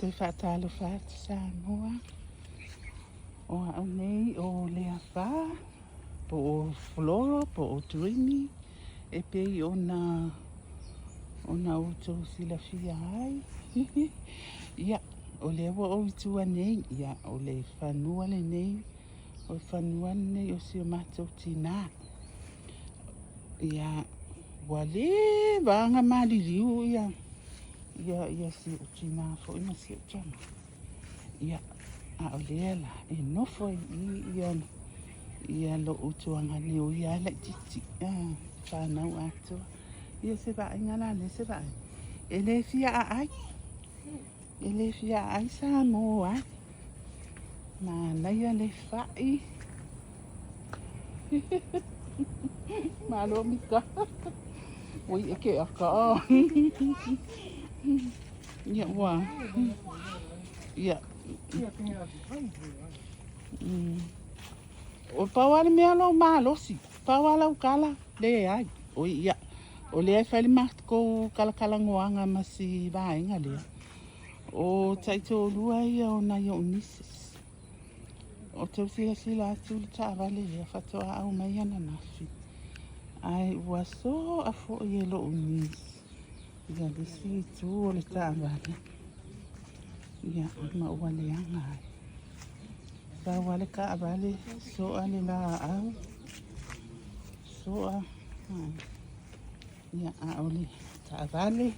te whaatalo whaata Samoa. O au nei o lea wha, po o Floral, po o Turini, e pei o na uto sila fia ai. Ia, o le wa o itua nei, ia, o le fanua le nei, o fanua nei o si o matou tina. Ia, wale, vanga maliriu, ia si o tina fo ima si o chama. Ia, a o lea la, e nofo ia lo utuanga ni o ia la titi, whanau atua. Ia se vai ngala le se vai. E le fia ai. E le fia ai Samoa. Ma naia le fai. Malo mika. Oi e ke aka. Ia wa. Ia. O pawale mea lo malosi. Pawala ukala le ai. Oi ia. O le ai whale ko kalakalangoanga masi vaenga lea. O taito lua ia o na ia unisis. O tau sila atu le taawale lea whatoa au mai ana nafi. Ai ua so a fo ia lo unis. Ia le si tu o le taawale. Ia ma ua le anga ai. Sa wale ka avale so ale la au. So a ia a ole taawale.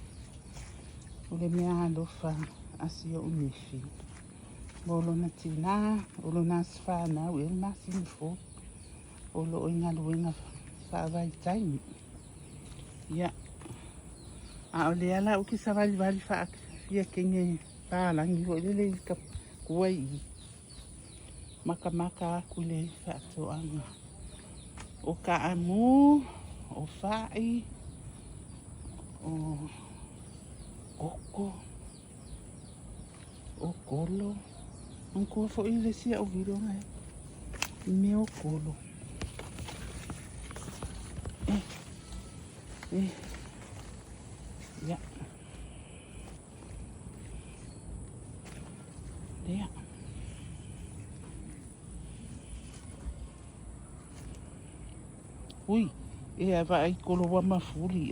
Ole mea alofa asio unifi. Bolo na tina, olo na sfana, o el nasi nifo. Olo o inga luenga whaavai taimi. Ia. A ole ala uki sa vali whaak. Ia kenge pālangi o lele ka kuai. Maka akule whaatoanga. O ka amu, o whai, o koko, o kolo. Ang ko fo ile siya o viro ngai. Me o kolo. Ya. Ya. Ui, e ava ai kolo wa mafuli.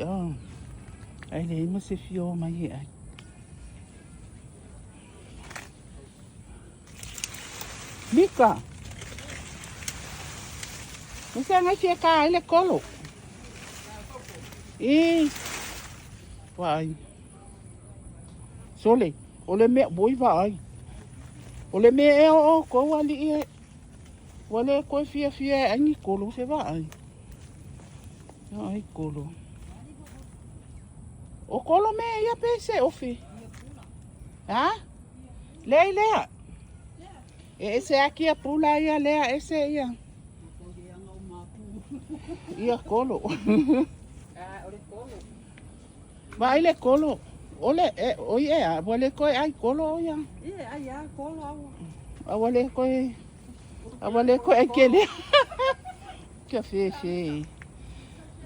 Ai le ima se fio mai ai. Mika. Misa ngai fia ka ai le kolo. Vai. Sole, ole me boi vai. Ole me e o ko wali e. Wale ko fia ai kolo se vai. Ai kolo. O kolo me ia pese ofi. Ha? Lea. Ese aqui a pula ia lea ese ia. Ia kolo. Ole kolo. Vai le kolo. Ole oi e, vole ko ai kolo ia. Ai kolo. Vole ko ai kele. Que fefe.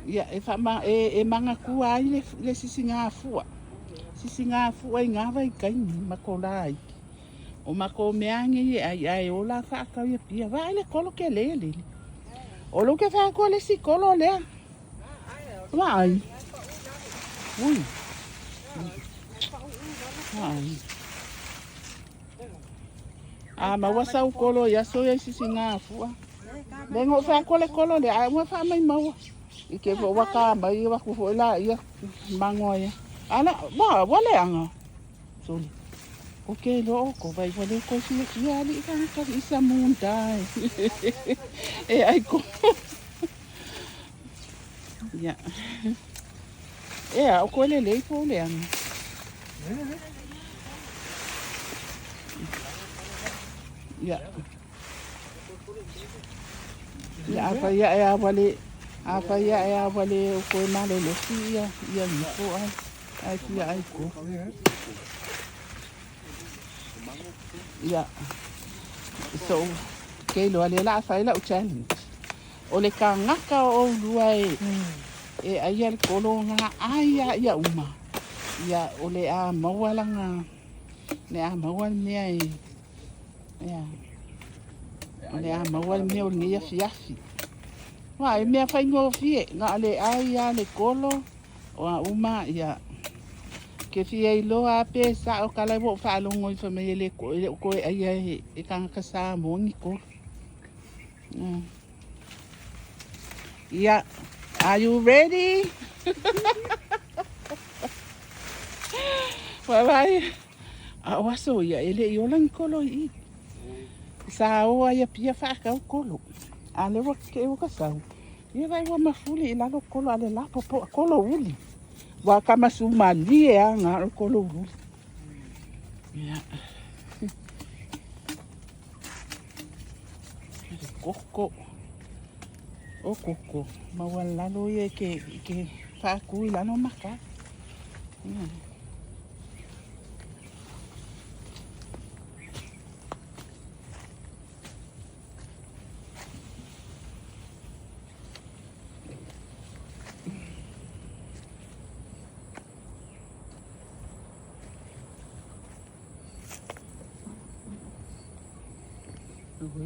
Ia e fa ma e manga ku ai le sisinga fua. Sisinga fua inga vai kai makolai. O mako meangi ai o la fa ka ia pia vai le kolo ke lele. O lo ke fa ko le si kolo le. Vai. Ui. Vai. Ma wasa o kolo ia so ia sisinga fua. Lengo fa ko le kolo le ai mo fa mai mau. Ike fo waka mai wa ku fo la ia mangoia. Ana ba wale anga. Soli. Okay, lo ko vai wale ko si ali ka isa munda. Ai ko. Ya. O ko le po le anga. Ya. Ya apa ya wale apa ya wale ko male le si ya ni ko ai ko. Ya. So, ke lo ale la fa ila o challenge. O le ka ngaka o luai. Ai al kolo nga ai ya uma. Ya o le a mawalanga Le a maua mea e. Ia. Le a maua mea o ngia fiafi. Wa e mea fai ngo fie. Nga le ai a le kolo. O a uma ia. Ke fia i loa pe sa o kala wo fa longo i fa me le ko ai e kanga ka sa mo ngi ko. Yeah. Are you ready? Wai. A waso ia ele i ola kolo i. Sa o ia pia fa ka kolo. Ale wa ke o ka sa. Ia vai wa mafuli ila lo kolo ale la po kolo uli. Wa kama sumali e anga kolo uli. Ia. Koko. O koko. Ma wala lo ye ke fa ku ila no maka.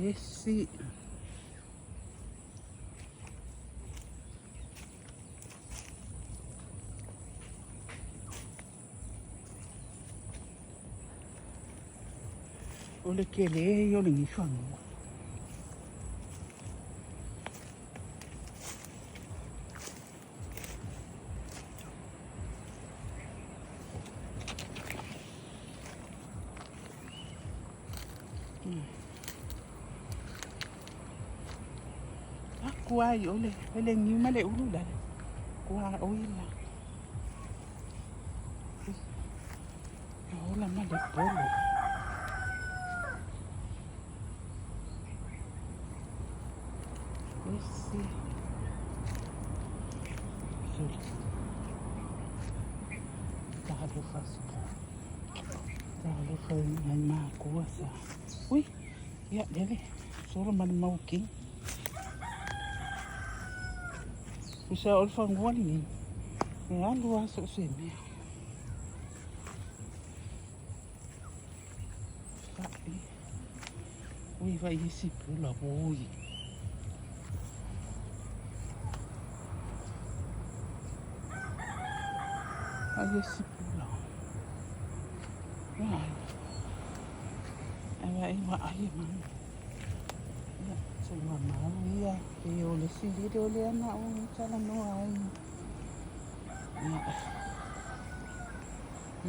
Esse olha que ele olha isso não. Kuai oleh ele ni male ulu dah. Kuai oila. Ola male polo. Esse. Tá do fácil. Tá do foi na coisa. Ui. Ya dele. Solo man mau king. Usa ol fanua ni. Ya lua so seme. Ui vai esse pula ui. Vai esse pula. Vai. Vai vai mano. Semua mau ya, yo le sili do le ana o tala no ai.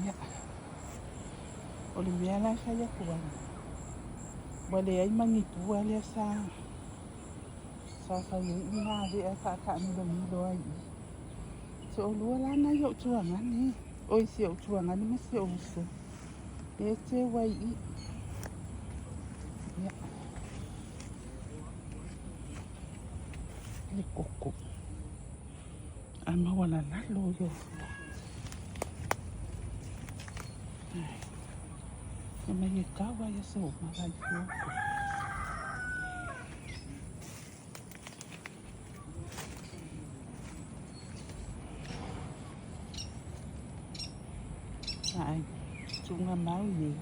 Ya. Ole mea la saya kuan. Wale ai mangi tua le sa yo ina de ka ni do ai. So lu la na yo tuanga ni. Oi si yo tuanga ni masi o so. E te wai i. Ya. Le coco. Ama wala la lo yo. Ama ye kawa ya so ma vai ko. Ai, tunga mau ni.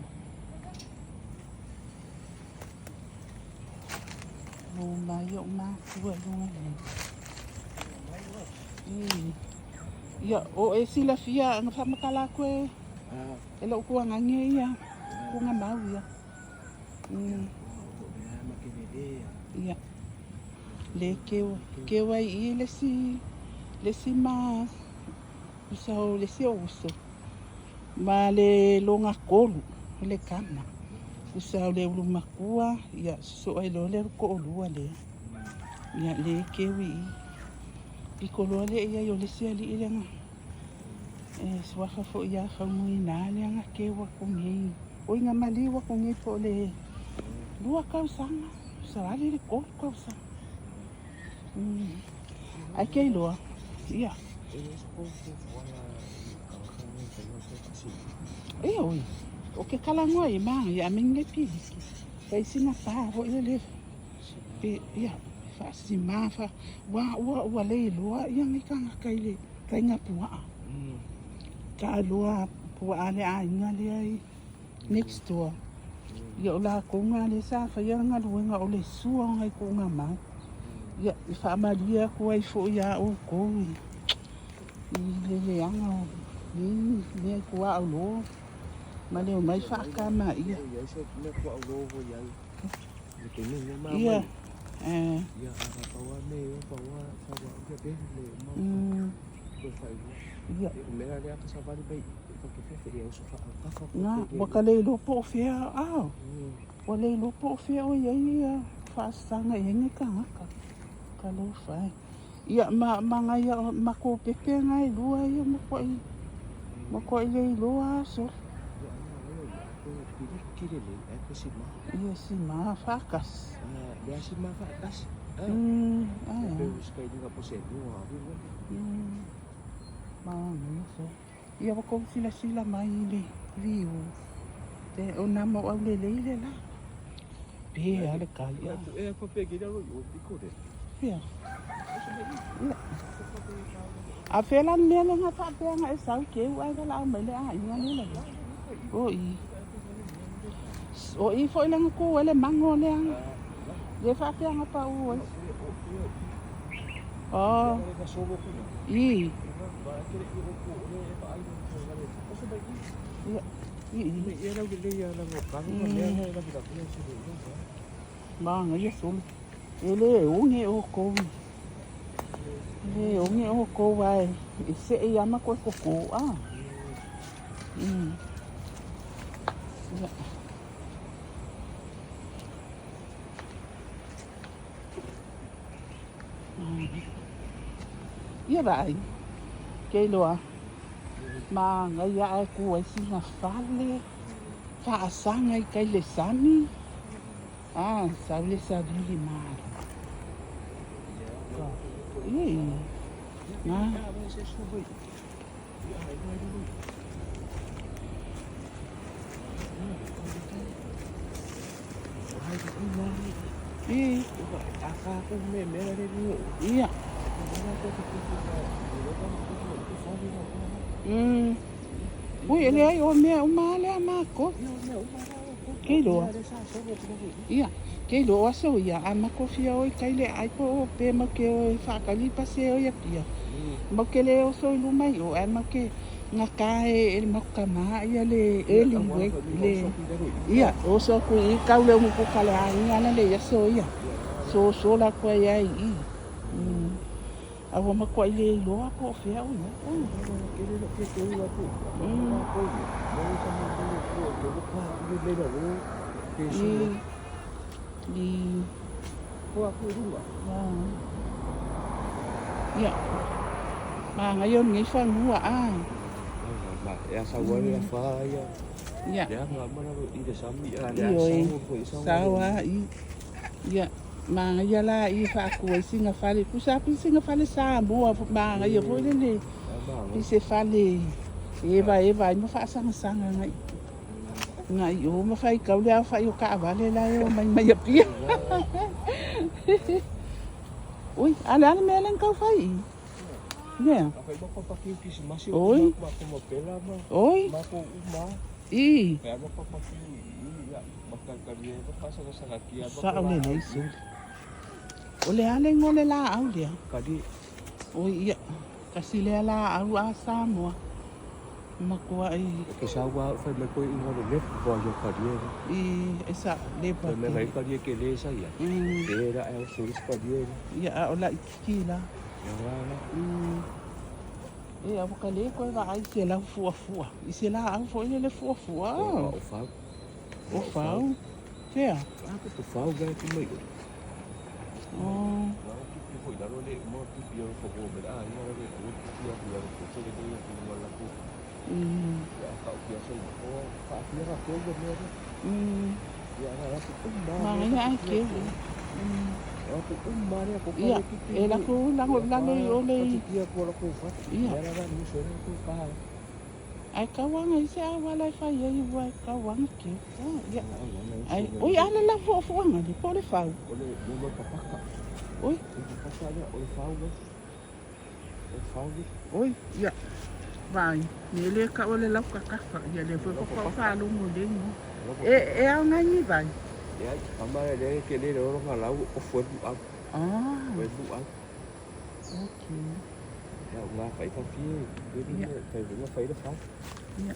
Mo mai yo ma tua lunga ni. Ya, o e sila fia nga fa makala ko e. Ela ko nga nge ya. Ko nga mau ya. Ya. Le ke wai i le si ma usau le si uso. Ma le longa kolu le kana. Usau le ulu makua ya so ai lo le ko olua le. Ya le ke wi Piccolo le ia yo le sia li ile nga. Swafa fo ia fa mui na le nga ke wa ko ngi. O nga mali wa ko ngi po le. Lua ka usanga. Sa ali le ko sa. Ai ke loa. Ia. Oi. O ke kala ngoa i ma ia minge pi. Kai sina pa ho ile. Pe ia. Si mafa wa le loa yang ikanga kaile kainga pua ka loa pua ale ai ngale ai next door. Ia o la konga le sa whaianga luenga o le sua o ngai konga mau. Ia i whaamaria kua i fo ia o koui. I le anga o ni ne kua au lo. Ma leo mai whaakama ia. Ia se me kua au lo ho ia. Ke ni ma. Ia. Ia a paua me o paua paua ke pe le ma. Ko fai. Ia me la ka sa vale bai. Nga, waka lei lopo o fea au. Wa lei lopo o fea o iai whaasanga i henge ka ngaka. Ka lo fai. Ia ma ia mako pepe ngai lua ia mako i lei loa so. Ia si ma whakas. Ia si ma whakas. Peu skai dinga po se nua. Ma ngai so. Ia wako sila mai le viu. Te o nama au le la. Pe ale kai. E ko pe gida ro yo piko de. Ia. A fela me le nga pa pe nga e sau ke ai ga la mai le a inga le la. O i foi le nga ko ele mango le ang. Le fa pe nga pa u. Oh. I. Bang, ia sul. Ele unge o ko. Ele unge o ko vai. Ise e ama ko ko ah. Ia vai. Ke loa. Ma ngai ai ku ai singa fale. Whaasanga i kai le sami. Sau le savili mara. Nga. Iya. Ui, ele ai o mea umale a mako. Kei loa. Ia, kei loa so ia. A mako fia oi kai le ai po pe ma ke oi whakalipa se oi Apia. Ma ke le o so ilu mai o ai ma ke ngā kae e maka maa ia le eli wei le. Ia, o so ku i kau le umuku kale a ingana le ia so ia. So la kua ia i. Awa makua i le loa po fea o ia. Ia. Ma ngayon ngai fanua Ya sawari fa ya. Ia. Ya ngama ro i de sami ya. Sawa i. Ia. Ma ngai la i fa ku i singa fale ku sa pi singa fale Samoa ma ngai fo le. I se fale. Eva mo fa sanga ngai. Ngai o ma fai kau le fa yo ka vale la yo mai Apia. Ui, ala me len kau fai. Yeah. Oi. Oi. I. Sa ole nei su. Ole ale ngole la au dia. Kadi. Oi ia. Kasi le la au a Samoa. Makua ai. Ke sawa fa me ko inga le po yo kadi. I esa le pa. Me mai kadi ke le sa ia. Era el suris kadi. Ia ola ikila. E a waka le koe wa ai se lau fuafua. I se la au fo le fuafua. O fau. O fau? Kea? Ako to fau gai tu mai. Foi dar ole mo tu pio fo bo be a ina le o pio pio ko se le dei ku wala ku. Ya ka pio se o fa pio ra ko go me. Ya ra ku umba. Ma ina ai ke. Aku umare aku Iya, ela ku lango ole. Ia ko la ku fa. Iya. Era ra ni so ku pa. Ai kawanga i se awala i whai ai wai kawanga ke. Ia. Ai, oi ala la fuafuanga di po le fau. Ole mo papaka. Oi. Papaka ole fau. Ole fau. Oi, ia. Vai, ele ka ole lau kakaka, ia le fwe koko whaalungu lengu. E au ngai vai? Ia, kamara le ke le ro nga lau o fwe bu au. Fwe bu au. Okay. Ia, nga whai pa fie. Ia, nga whai da whai. Ia.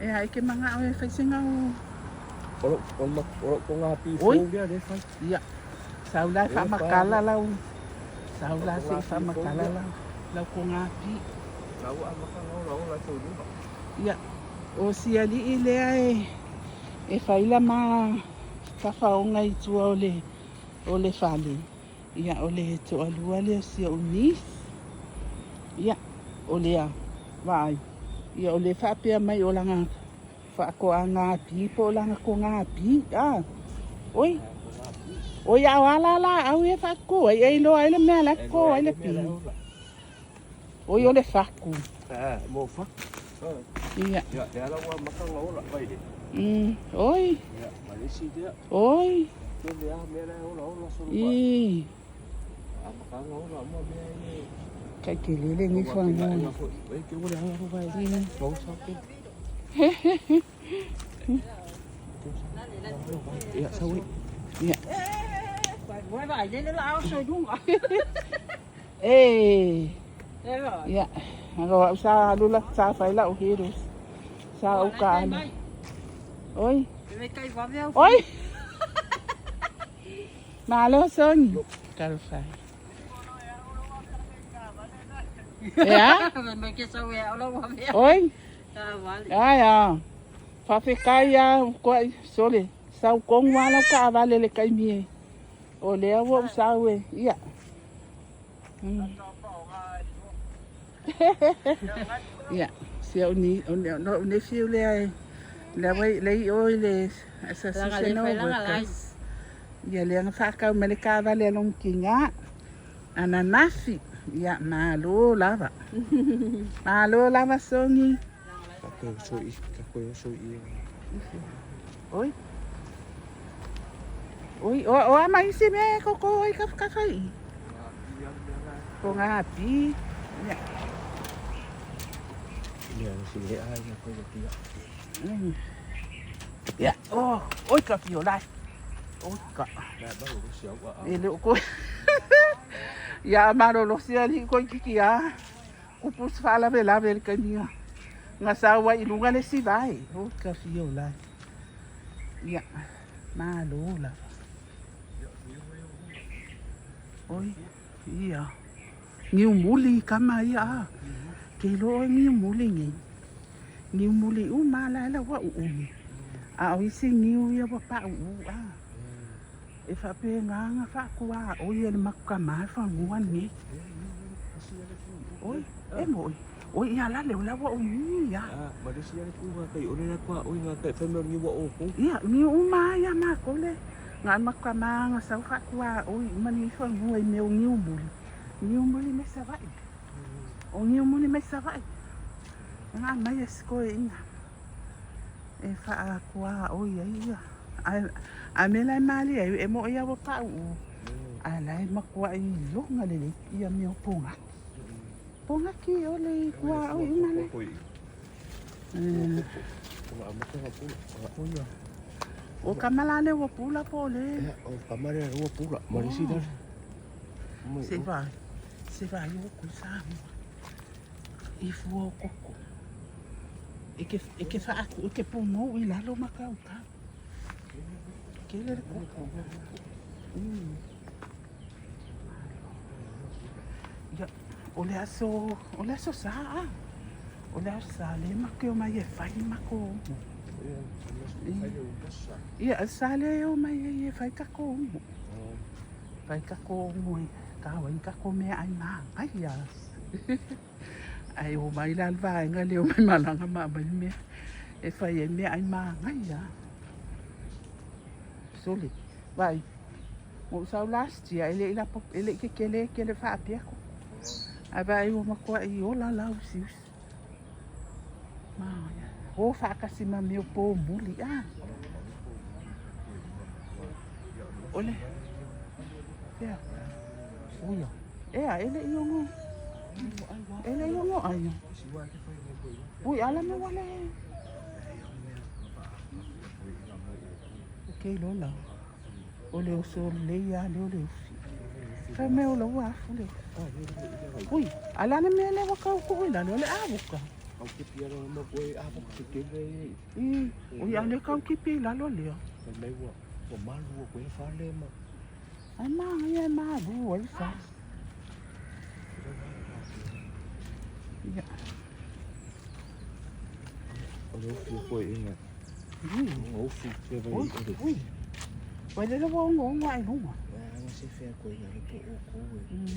E ai ke manga o e whaisinga o... Oro ko ngā pi fōu lia le whai. Ia. Saulai whamakala lau. Saulai se whamakala lau. Lau ko ngā pi. Lau a makanga o lau la tau lupa. Ia. O sia li I lea e whaila mā whawhaonga I tua o le whale. Ia o le to alua le sia unis. Ia. O lea. Vai. Ia o le whapea mai o langa whaako a ngā pi po langa ko ngā pi. Oi. Oi au ala la au e whaako. Ai lo ai le mea la ko ai le pi. Oi o le whaako. Mō whak. Ia. Ia, le ala wa makanga o la vai le. Oi. Ia, malisi dea. Oi. Ke lea mea la o la solo I. A makanga o la mua mea i. Kai ke lele ni whanua. Ei, ke ule hanga vai. Mau sa ke. Ia, sa wei. Ia. Vai vai, ele lá o seu dunga. Eh. É, vai. Ia. Ako sa lula sa faila o hirus. Sa o ka. Oi. Vai cair, vai ver. Oi. Malo son. Karfai. Ya? Vai que só é, olha vai ver. Oi. Tá, vale. Ya. Fafikai ya ko sole. Sa ko ngwala ka vale le kai mi. O le wo sa we. Ia. Ia. Se o ni no ne fiu le ai. Le wai le oi le association of workers. Ia le nga whakau me le ka vale long kinga. Ana nafi. Ia malo lava. Malo lava songi. Kako so I. Oi. Oi, o ama isi me koko I ka kai. Ko nga pi. Ia. Ia, si le ai na ko ia. Ia. Oh, oi ka pio lai. Oi ka. Na ba o sia wa. Ele ko. Ya maro lo sia ni ko kiki ya. Kupus fala vela ver kania. Nga sawa I lunga le si vai. Oi ka pio lai. Ia. Malo la. Oi. Ia. Ngiu muli kama ia. Ke lo ngiu muli ngi. Ngiu muli u mala la wa u. A o isi ngiu ia wa pa u a. E fa pe nga fa ku a o ia makka ma fa nguan ni. Oi, e moi. Oi ia la le la wa u ni ya. Ma de sia le ku nga kai o le la kwa o nga kai fa me ngi wa o ku. Ia ni u ma ya ma ko le. Nga makka ma nga sa fa ku a o mani fa nguai me ngiu muli. Ngiu muli me sa vai. O ngiu muli me sa vai. Nga mai sko inga. E fa ku a o ia. A me lai mali e mo ia wa pa u. A lai makua I longa le ia me o ponga. Ponga ki o le kua o I male. O kamala le wa pula po le. O kamare o pula, marisi da. Se vai o ku sa. I fu o koko. E ke fa aku ke pomo I la lo makau ka. Kele le koko. Ya, o le aso sa. O le aso sa le make o mai e fai mako. Ia, sa le o mai e fai kako. Fai kako mo e kawa I kako mea ai ma. Ai ya. Ai o mai la vai nga le o mai malanga ma mai mea. E fai e mea ai ma ngai ya. Sole. Vai. Mo sau last year ele ke fa Apia ko. Ai vai o makua I o la usius. Ma ya. O fa kasi ma meu po muli a. Ole. Ya. Oya. Ele iongo. Ele iongo ayo. Ui, ala me wale. Ke lola. Ole o so le ya le ole ufi. Fa me o lo wa fu le. Ui, ala me le wa ka ko ila le a buka. Au ke pia no mo koe a po ke ke le. Ui, ale ka ki pi la lo le. Ka mai wa. O malu o koe fa le ma. Ai ma ia ma bu o fa. Ya. O lo fi koe inga. O fi ke vai o le. Ui. Wa le wa ngo ai no. Ah, se fe koe na le po o ko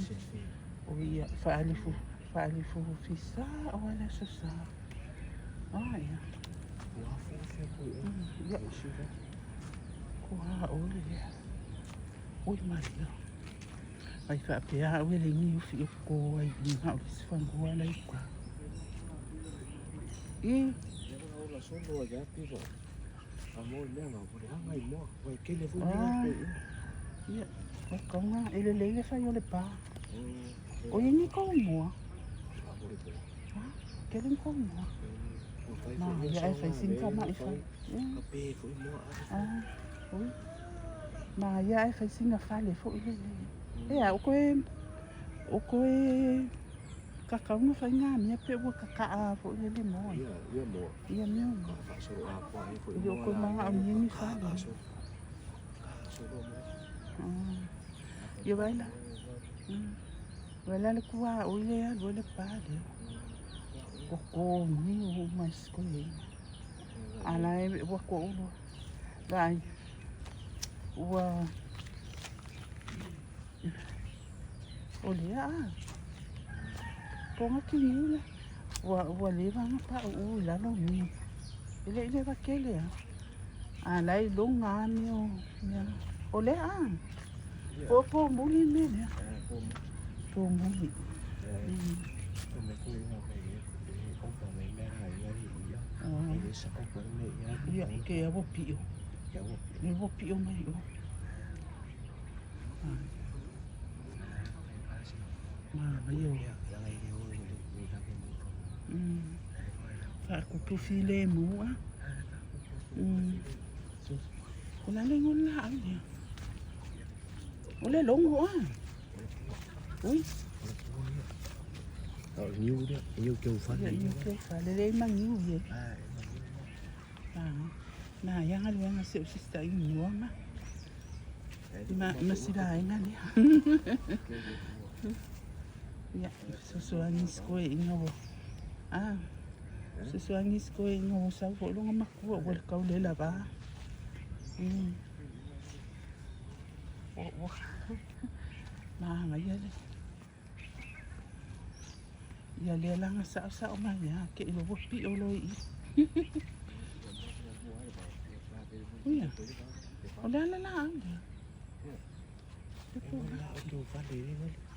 se fe. Ui, fa ali fu fisa o ala so sa. Ah, ya. Wa fe fe koe. Ya. Si va. Ko ha o le. Ui, Maria. Ai fa Apia o le ni fi ko ai ni ha o se fa ngua la ikwa. La solo ya pero amor le no por anga y mo pues que le fue Ya, o konga ele fa yo le pa. O ni ko mo. Que len ko mo. Ma ya fa sin fa ma fa. Pe foi mo Ui. Ma ya fa sin fa le fo ile. O ko kakao no fa nga mi pe wo kakao fo ile mo. Ya mo. Ya mi mo. Fa solo a po aí foi Yo ko ma a mi ni fa. Solo mo. Yo baila. Wala le kuwa o ile ya lo le pa de. Ko mi o mas ko ye. Ala e wo ko lo. Vai. Wa. Olha. Ponga ki ni. Wa le va pa o la no mi. Ile va kele. Ala i lo nga mi o. Ole po muli me ne. Po muli. Me fui no me o pa me me ha ya ni ya. Esa o pa me ya. Ya ke ya wo pio. Ya wo. Ni wo pio mai o. Ma yo. Ya ngai ni o ni ta ke mo. Fa ko tu file mo a. Ko la le ngon la ai. Ole long ho a. Ui. Nhiều đấy, nhiều kiểu phát Nhiều kiểu phát lấy mang nhiều vậy. Nah, yang ada yang ngasih sista ini mah. Masih dah ingat ya. Ya, sesuai ni sekolah ingat. Sesuai ni sekolah ingat. Saya boleh ngamak buat boleh kau lela ba. Nah, ngaya deh. Ya lela ngasa mah ya, ke lo bopi oloi. Iya. Oleh la anda.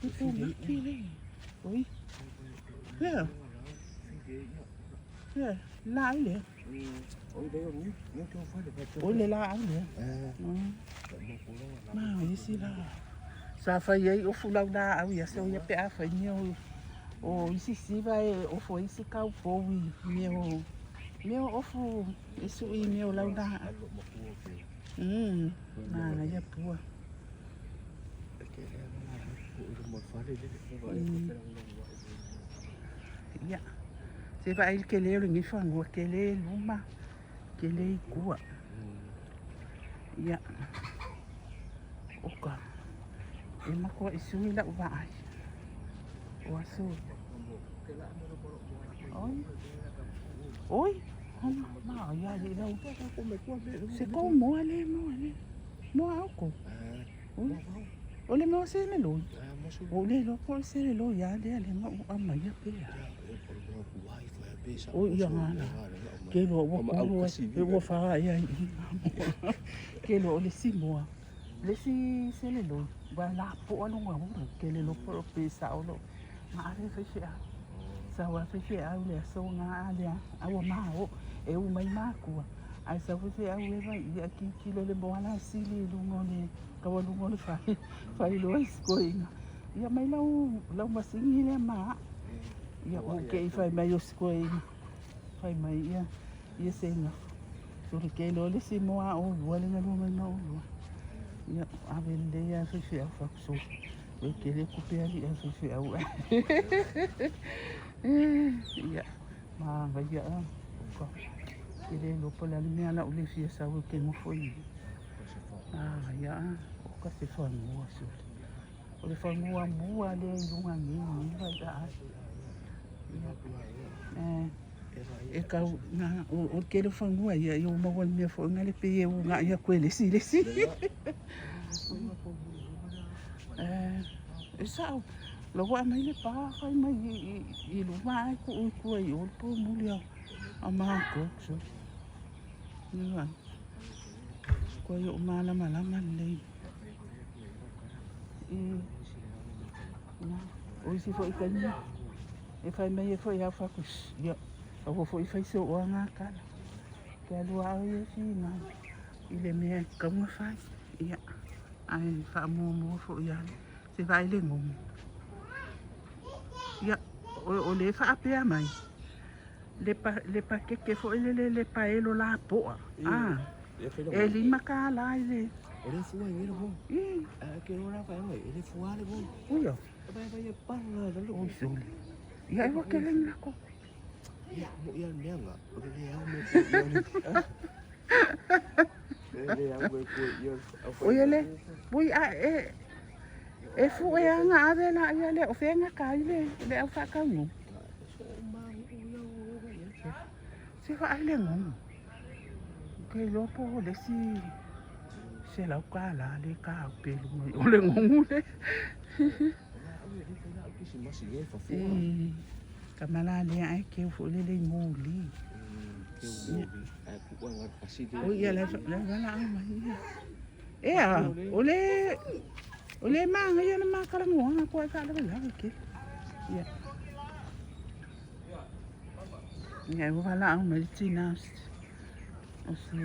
Itu mati le. Oi. Ya. Ya, la le. Oleh la anda. Nah, isi la. Sa fa ye o fulau da au ya so ya pe a fa ni o isi si vai o fo isi ka fo wi meu o fo isu I meu lau da na ya pua ya se vai que le ngi fa ngo que le luma que le kua ya oka e ma ko isu la vai o asu oi ma ya di đâu se ko mo ale mo ako ole mo se le lo ole lo ko se le lo ya de ale mo ama ya pe o ya ngana ke lo wo ko wo fa ya ke lo le si mo le si se le lo ba la po ano nga mo ke le lo po pe sa o lo ma ale fa sia sa wa fa sia o le so nga ale a wo ma o e o mai ma ku ai sa fa sia o le va ya ki lo le bo ala si le lu ngone ka wo lu ngone fa lo is going ya mai lau masingi le ma ya o ke fa mai o going Fai mai ia senga. Suri ke lo le Siumoo o lua le ngalua mai no lua. Ia avele ia fe au fakso. E ke le kupe ali a fe au. Ia ma vai ia ko. Ke le lo pola le mea la ule fia sa o ke mo foi. Ia o ka se fanua suri. O le fanua mua le lunga ngi vai da. E kau na o ke le fanua ia o mo me fo ngale pe e nga ia ko le si. E sa lo wa mai le pa kai mai I lu mai ko I o po mulia a ma ko so ni wa ko yo mala le na o si fo I kan e fai mai e fo ia fa ku ia o fo I fai so o nga ka ke lu a ia si na I le me ka mo fai ia ai fa mo fo ia se vai le ngom ia o le fa Apia mai le pa ke fo le pa elo la po e li makala le o le fua ngira mo ke ora fa mai le fua le mo uyo vai parla da lo o sole ia e ke le ngako ia mo ia nenga o le au me o le bui e fu e nga ave la ia le o fenga ka le au fa ka mo se fa ale ngom ke lo po le si se la ka la le ka pe o le ngom le kamala le ai ke fu le ngoli o ia le la mai o le manga ia na makala ngona ko ka le la ke ia ia o vala au mai tinas o si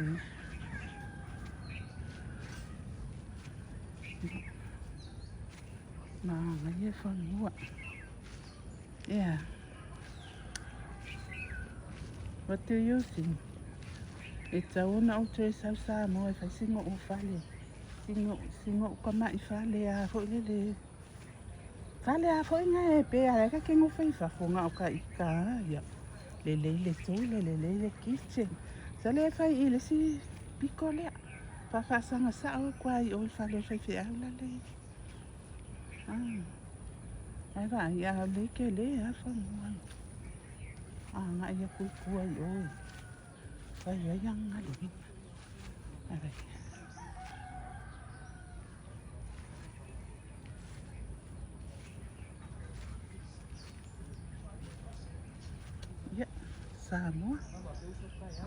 ma ia fanua ia what do you think it's a una o tre sa mo e fa singo o fale singo ko mai fale a fo le fale a fo nga e pe a ka ke ngo fa fo nga o ka ika ia le tole le kitchen sa le fa ile si picole fa sanga sa o kwai o fale fa fe ala le ai va ia le ke le a fa mo nga ia ku ai o fa ia yang ali ai Samoa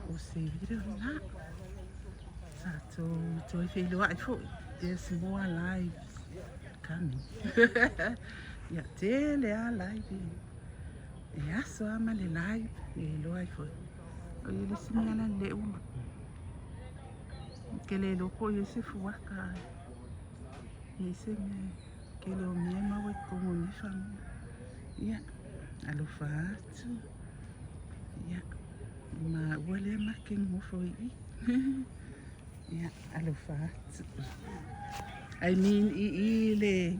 o se vira na sa to filo ai fo there's more lives coming ya tele a live ya so ama le live e lo ai fo o ile sinala le u ke le lo ko se fuaka e se me ke le o me ma we ko ni fam ya alo fatu ya ma wale making mo foi ya alo fatu I mean ile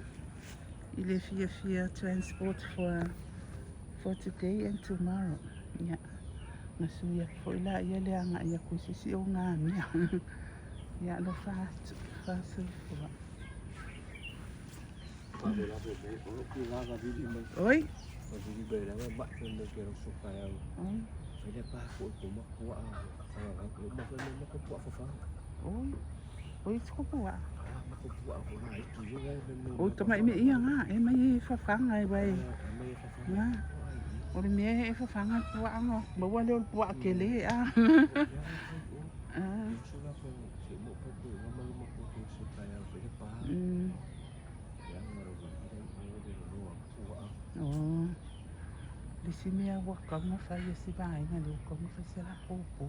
fia transport for today and tomorrow ya nasuya foi la ia le anga ia ku si o nga mia ya alo fatu oi oi skopo o tama me ia nga e mai fa fanga e vai na o me e fa fanga po anga mo wale o po akele a le si mea waka mo fa ye si vai nga le ko mo fa se la popo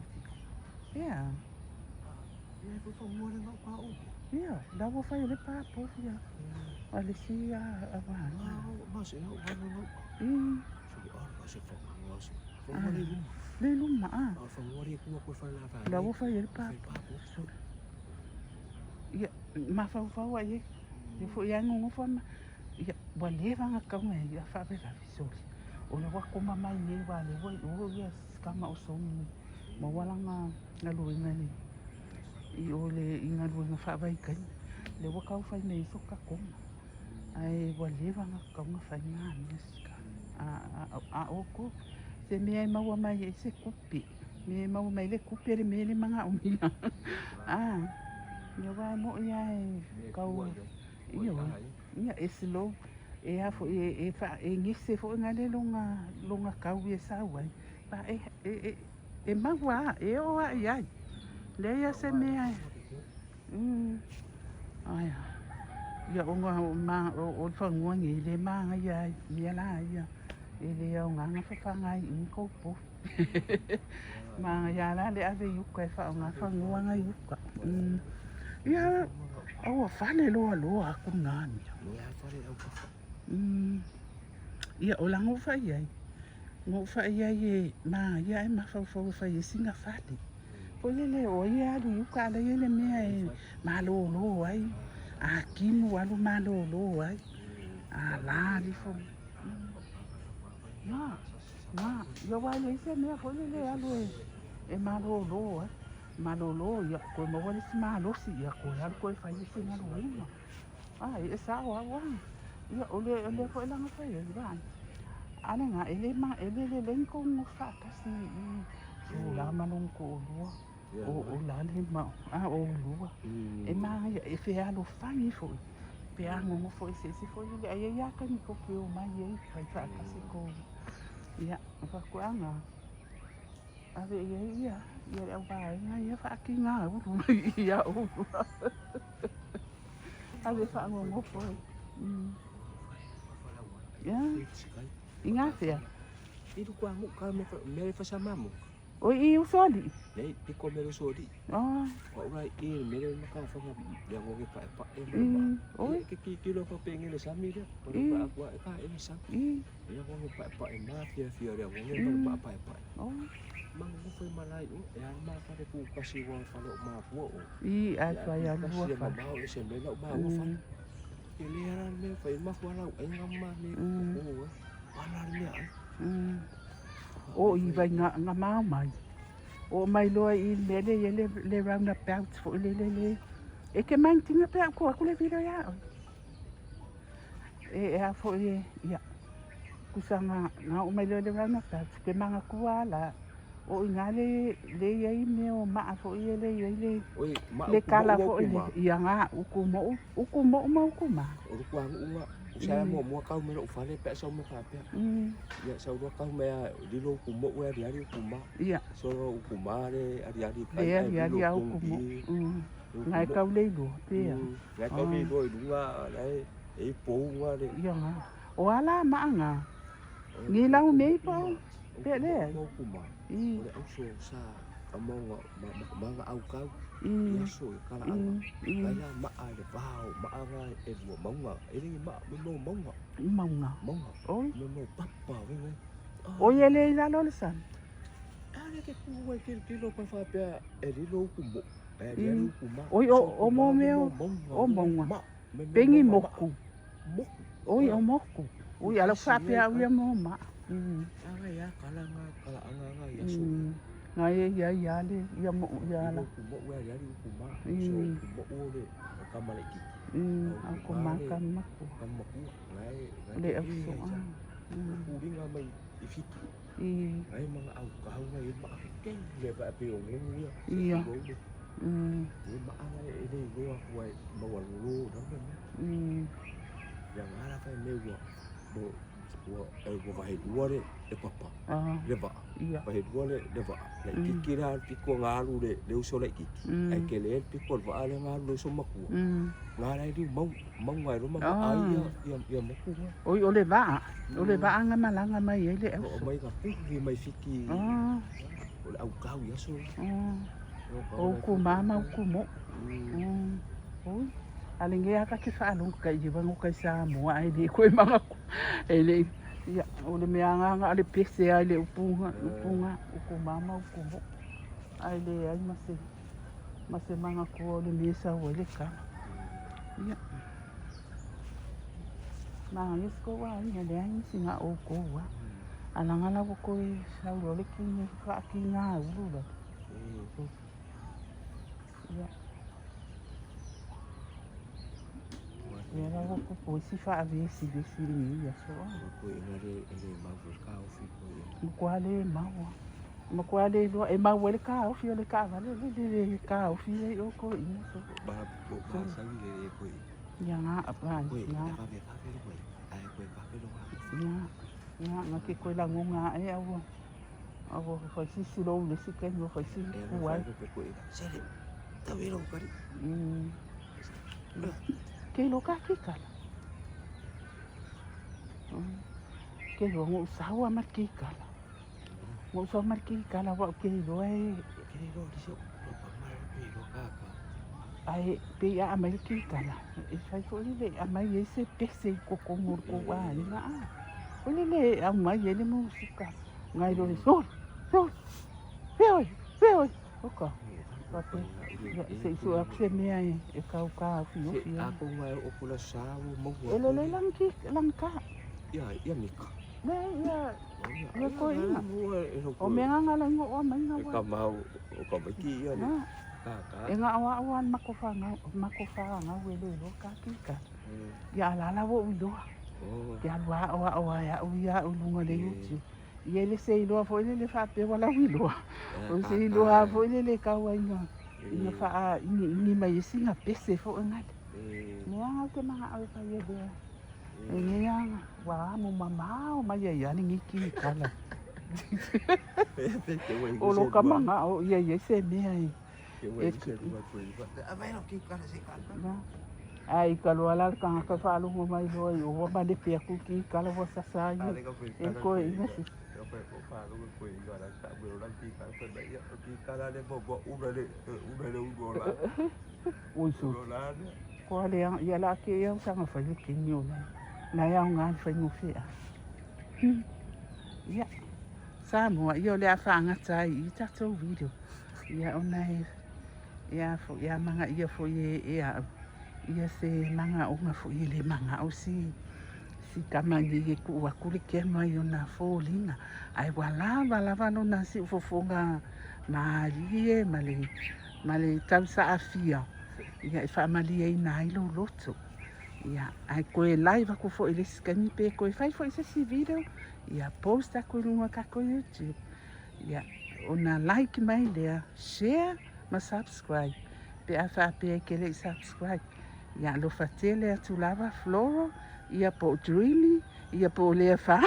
ya ya da wo fa le pa po ya ale si a va ma se no mm se fa Le luma a. fanua le kua koe whanaka. La wo fai ele pa. Ia mafau ai. Le fo ia ngongo fa ma. Ia wa le vanga ka ngai ia fa be la visori. O le wa ko mama ni wa le wo ia kama o so ma wala nga lu ngani. I o le inga lu nga fa vai kai. Le wa ka fa nei so ka ko. Ai wa le vanga ka nga fa nga ni ska. O ko se me mau mai se kupi. Me mau mai le kupi le me le manga o mia. Ia wa mo ia kau ia eslo e a fo e fa e ngise fo ngale longa kau e sa wai pa e mawa e o ai le ia se me ai ai ia o ma o fa ngi le ma ia ia la ia e le o nga fa ngai in ko po ma ia la le ave yu ko fa nga fa nga yu ka ia o fale loa ku ngani ia o lango fa ia ngo fa ia e ma ia e ma fa ia singa fale po le o ia lu ka le le me ai ma lo ai a kinu alu ma lo ai a la di fo ma yo wa le se me fo le alu e ma lo ai malolo ia ko mo wale si malo si ia ko ya ko fa ia si malo ina ai esa wa ia ole ko ela nga fa ia ba ana nga ele ma ele le ko mo fa ka si so la manong ko o la le ma o lua e ma ia e fe alo fa ni fo pe ango mo fo se fo ia ia ka ni ko o mai ia fa ka si ko ia fa ko anga ave ia au bai ia fa ki nga ia o ave fa ngo fo ia inga fia Itu kwa ngu ka me fa samamo. o I usoli Nei piko me sodi. Wa rai I me le maka fa nga ya ngo ke pa e ke kilo fa pengen le sami dia. Wa kwa ka e sa. Ya ngo pa e ma fia ya ngo pa. Mang mo foi malai ya ma fa de ku kasi wa fa lo ma wo. a fa ya lo fa. Ma o se me lo ma wo fa. Ele era me fa ma fa la en ma me ko. Wala me ai. O I vai nga mai. O mai loa I le round about fo le. E ke mai tinga pe ko le vira ya. E a fo ya. Kusanga nga o mai le round about ke manga kuala. O ingale le ai me o ma fo le le kala fo ia nga ukumo ma. O ku anga saya mo kau me o fale pe so mo ka pe. Ya sa ro kau me di lo kumo we ari kuma. Ia. So kuma re ari kai. Ari kumo. Ngai kau le lo pe. Ngai kau le lo dunga dai e po nga re. Ia nga. O ala ma nga. Ni lau me po. Pe le. Kuma. Ole au so sa amonga ma au kau. Ya so kala ala. Kaya ma ale bao ma ara e mo monga. Ele ma monga. Monga. Oi. No papa we. O ele la lo san. Ale ke ku we kilo pa fa pe e lo kumo. E lo kuma. Oi o mo meu. O monga. Pengi moku. Moku. Oi o moku. Oi ala fa pe a we mo ma. Anga ya kala anga ya so. Ngai ya le ya mo ya la. Kumo we ya ri kuma. So kumo ole kamala ki. Aku makan maku. Kamaku ngai Le aso. Uri nga mai ifiki. Ai mga au kau ngai ma ke le ba pe o ngi. Iya. Ni ma anga ele go wai ma wa lo do ne. Yang ara fa me wo wo vai duore e papa. Leva. Iya. Vai duore leva. Le kikira piko ngalu le uso le kiki. Ai ke le piko va ale ngalu so maku. Ngara di mau ngai ro ma ai ya maku. Oi ole va nga malanga mai ele. O mai ka pu mai fiki. Ole au kau ya so. O ku mama ku mo. Oi. Alinge aka ki fa alung kai jiba ngo kai Samoa ai di ko manga ele Ia, o le mea nganga ale pese ai le upunga, uku mama, uku mo. Ai le ai mase manga kua o le mesa o le ka. Ia. Nā isko wa inga le ai singa o koa. Alangala ko koe sauro le kini whaaki ngā urura. Ia. Ia rawa ko po si wha avesi ni ia soa. Ko ina le mau ka ofi ko. Mkwale maua. Mkwale lo e maua le ka ofi le ka vale le ka ofi le o ko ina so. Ba sa le ko. Ia ngā apa Ia. Ia ngā ke koe la ngonga e awa. Awa whai si silo le si kai no whai si kuai. Sere, tawero kari. Ke lo ka ke kala. Ke lo ngu sawa mar ke kala. Ngu sawa mar ke kala wa ke lo e. Ke lo diso. Ke lo kaka. Ai pe a mai ke kala. E fai fo le a mai ese pese ko ko mur ko wa na. Ole le a mai ele musika. Ngai lo so. So. Veo. Oka. Pape. Se isu akse mea e kau ka fio fio. Ako mai o kula sawo mo. Ele le langka. Ia mika. Ia ko ina. O mea ngala ngo o mai na wa. Ka mau o ka maki ia ni. Kaka. E nga awan makofanga wele lo ka kika. Ya la wo udo. Ya wa ya uya ulunga le yuti. Ele se ilo fo ele fa pe wala wilo. O se ilo fo ele ka wa ina. Ina fa ni mai singa pese fo ngat. Nia ke manga au fa ye de. Nia wa mo mama o mai ya ni ngiki kala. O lo ka manga o ye se me ai kalo ala ka fa lu mo mai lo o ba de pe ku ki kala wa sa sa e ko ina si o su ko le ya la ke ya sa nga fa le ki ni na ya nga fa ni fe ya Samoa yo le afa nga tai I tato video ya onai ya fo ya manga ia fo ia se manga o nga fo le manga o si kamani ye ku wa ku ke mai ona fo linga ai wala no na si fo fonga malie male tausa afia ia fa malie ina I lo loto ia ai ko live ko fo ile skani pe ko fai fo ese si video ia posta ko lunga ka ko YouTube ia ona like mai le share ma subscribe pe afa pe ke le subscribe ia lo fatele atu lava Floral ia po dreamy ia po le fa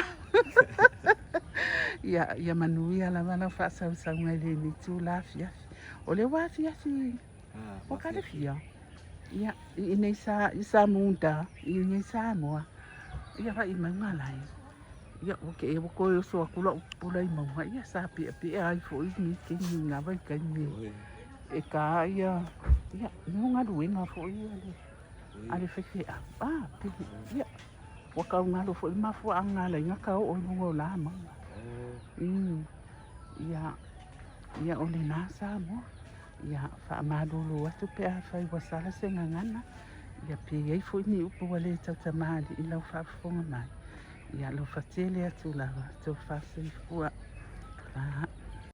ia manuia la mana fa sa mai le ni tu la fia o le wa fia si o ka le fia ia ina isa munda ina Samoa ia fa I mangalai ia o ke e ko so akula pula I mama ia sa pe ai fo ni ke ni nga vai ka ni e ka ia no nga duenga fo ia ale fe pe ia o ka nga lo fo ma fo anga la nga ka o ngo la ma ia o le na Samoa ia fa ma do lo atu pe fa I wasala se ngana ia pe ai fo ni upo wale tata mali I lau fa fo mai ia lo fatele atu lava to fa se fua